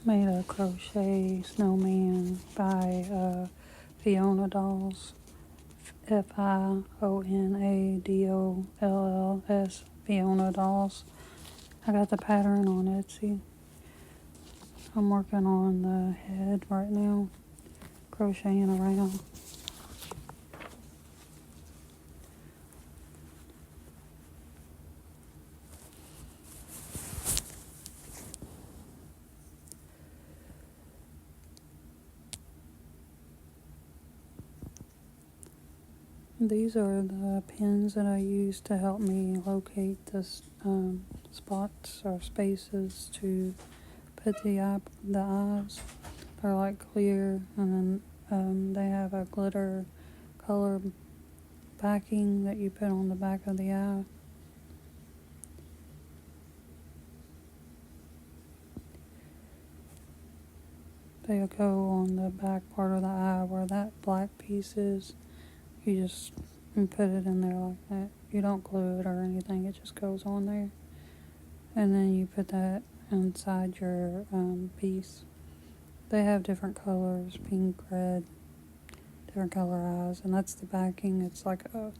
Made a crochet snowman by Fiona dolls. FIONADOLLS. Fiona dolls. I got the pattern on Etsy. I'm working on the head right now, crocheting around. These are the pins that I use to help me locate the spots or spaces to put the eyes. They're like clear, and then they have a glitter color backing that you put on the back of the eye. They'll go on the back part of the eye where that black piece is. You just put it in there like that. You don't glue it or anything, it just goes on there. And then you put that inside your piece. They have different colors, pink, red, different color eyes, and that's the backing. It's like a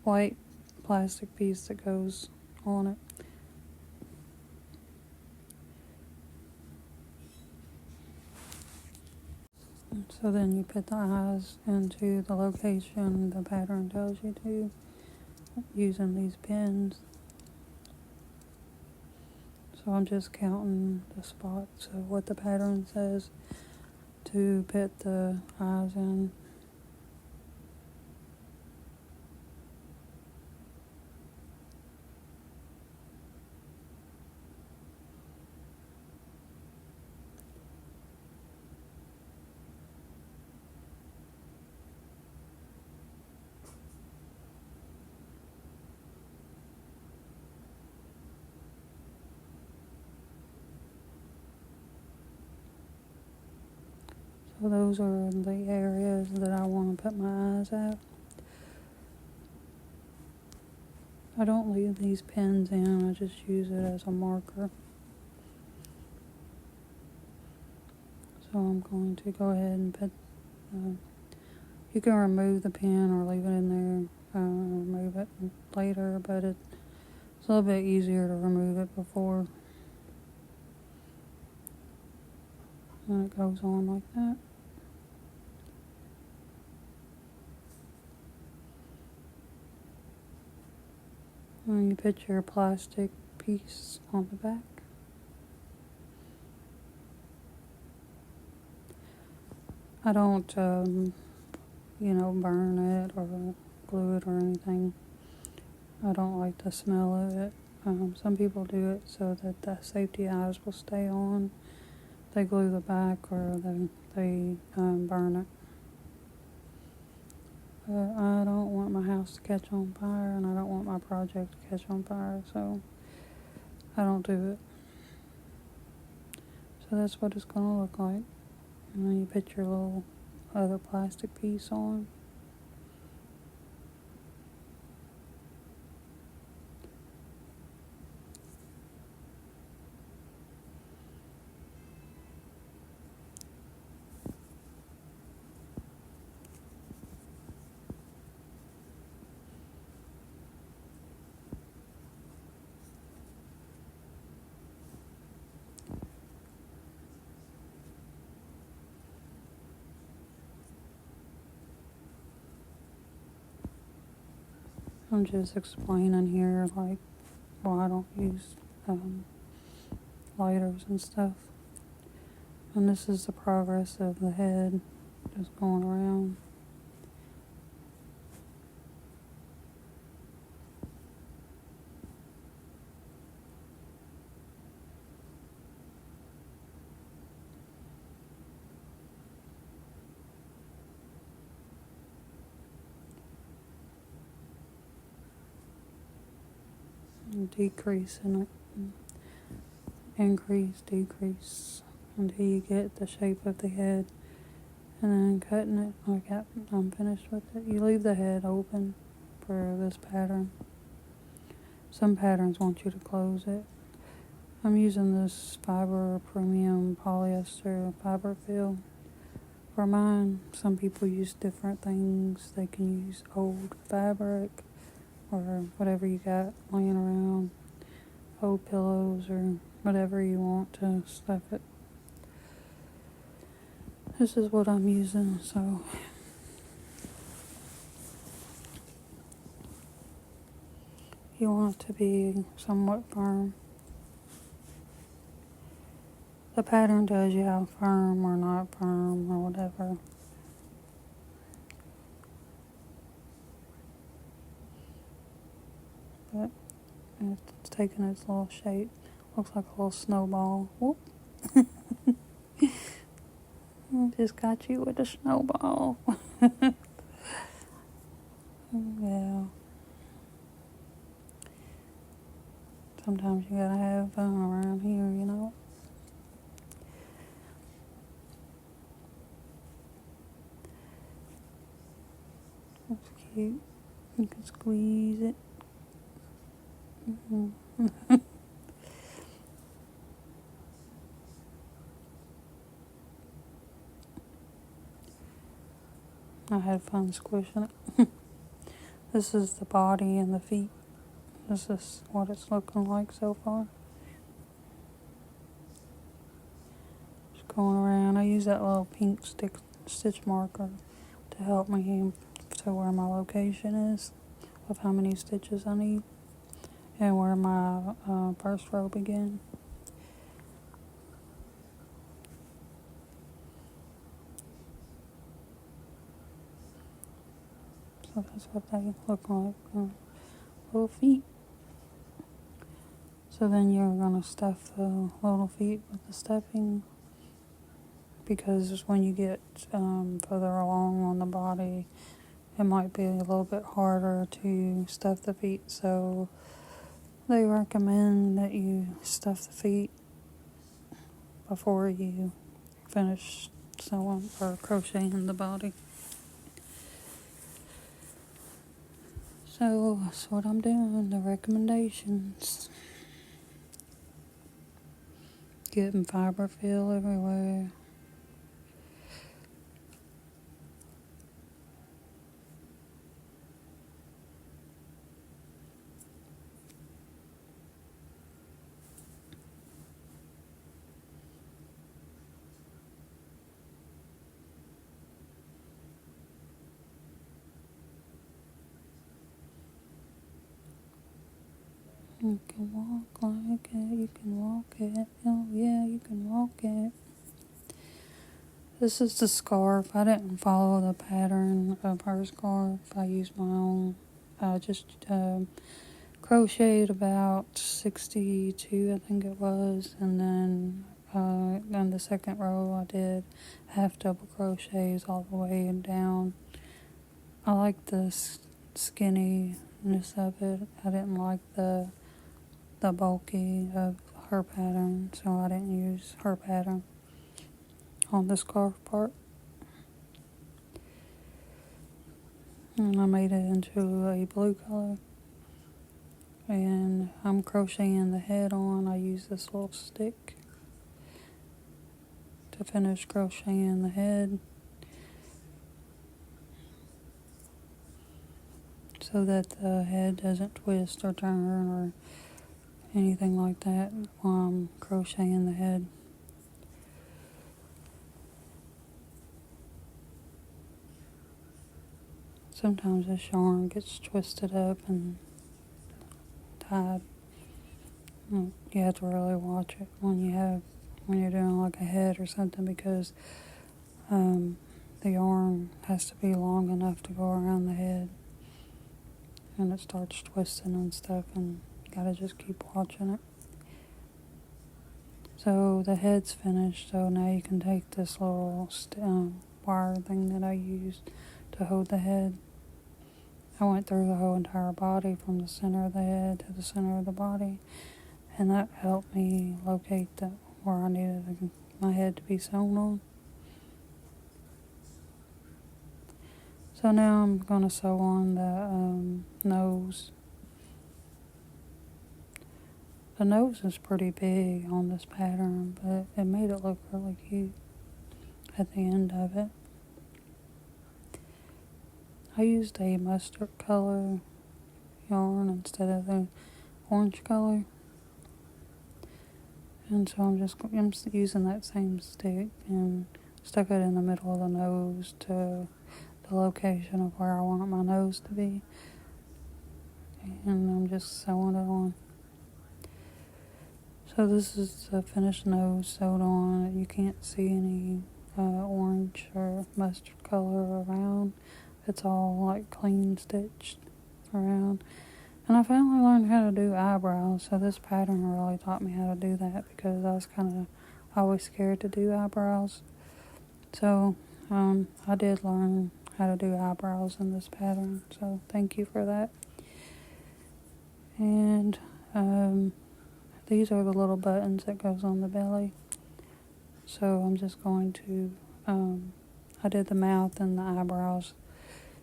white plastic piece that goes on it. So then you put the eyes into the location the pattern tells you to, using these pins. So I'm just counting the spots of what the pattern says to put the eyes in. So those are the areas that I want to put my eyes at. I don't leave these pins in, I just use it as a marker. So I'm going to go ahead and put, you can remove the pin or leave it in there, remove it later, but it's a little bit easier to remove it before. And it goes on like that. And you put your plastic piece on the back. I don't, burn it or glue it or anything. I don't like the smell of it. Some people do it so that the safety eyes will stay on. They glue the back or they burn it. But I don't want my house to catch on fire, and I don't want my project to catch on fire, so I don't do it. So that's what it's going to look like. And then you put your little other plastic piece on. I'm just explaining here, like, why I don't use lighters and stuff. And this is the progress of the head, just going around. And decreasing it. Increase, decrease, until you get the shape of the head. And then cutting it like that. I'm finished with it. You leave the head open for this pattern. Some patterns want you to close it. I'm using this fiber premium polyester fiber fill for mine. Some people use different things. They can use old fabric or whatever you got laying around, old pillows or whatever you want to stuff it. This is what I'm using, so you want it to be somewhat firm. The pattern tells you how firm or not firm or whatever. But it's taking its little shape. Looks like a little snowball. Whoop. Just got you with a snowball. Yeah. Sometimes you gotta have fun around here, you know. That's cute. You can squeeze it. I had fun squishing it. This is the body and the feet. This is what it's looking like so far. Just going around. I use that little pink stitch marker to help me to where my location is of how many stitches I need and where my first row begins. So that's what they look like, little feet. So then you're going to stuff the little feet with the stuffing, because when you get further along on the body, it might be a little bit harder to stuff the feet. So they recommend that you stuff the feet before you finish sewing or crocheting the body. So that's what I'm doing, the recommendations. Getting fiber fill everywhere. You can walk like it, you can walk it, oh yeah, you can walk it. This is the scarf. I didn't follow the pattern of her scarf. I used my own. I just crocheted about 62, I think it was, and then on the second row I did half double crochets all the way down. I like the skinniness of it. I didn't like the bulky of her pattern, so I didn't use her pattern on the scarf part. And I made it into a blue color. And I'm crocheting the head on. I use this little stick to finish crocheting the head, so that the head doesn't twist or turn or anything like that while I'm crocheting the head. Sometimes this yarn gets twisted up and tied. You have to really watch it when you're doing like a head or something, because the yarn has to be long enough to go around the head, and it starts twisting and stuff, and you gotta just keep watching it. So the head's finished, so now you can take this little wire thing that I used to hold the head. I went through the whole entire body from the center of the head to the center of the body, and that helped me locate where I needed my head to be sewn on. So now I'm going to sew on the nose The nose is pretty big on this pattern, but it made it look really cute at the end of it. I used a mustard color yarn instead of the orange color. And so I'm using that same stick and stuck it in the middle of the nose to the location of where I want my nose to be. And I'm just sewing it on. So this is the finished nose sewed on. You can't see any orange or mustard color around. It's all like clean stitched around. And I finally learned how to do eyebrows, so this pattern really taught me how to do that because I was kind of always scared to do eyebrows. So I did learn how to do eyebrows in this pattern, so thank you for that. And these are the little buttons that goes on the belly. So I'm just going to, I did the mouth and the eyebrows.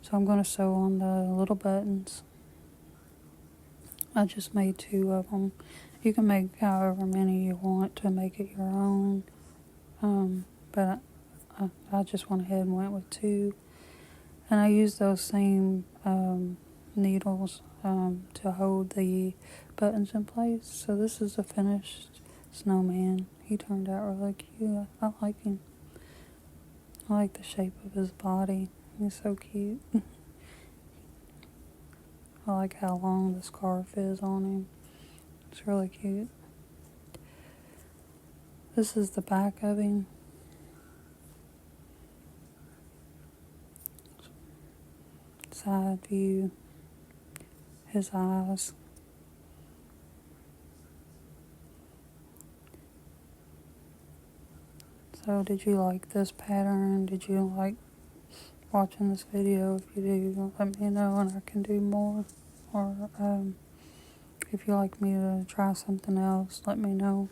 So I'm going to sew on the little buttons. I just made 2 of them. You can make however many you want to make it your own. But I just went ahead and went with 2. And I used those same needles to hold the buttons in place. So this is a finished snowman. He turned out really cute. I like him. I like the shape of his body. He's so cute. I like how long the scarf is on him. It's really cute. This is the back of him. Side view. His eyes. So did you like this pattern? Did you like watching this video? If you do, let me know and I can do more. Or if you like me to try something else, let me know.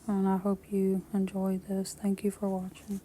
And I hope you enjoyed this. Thank you for watching.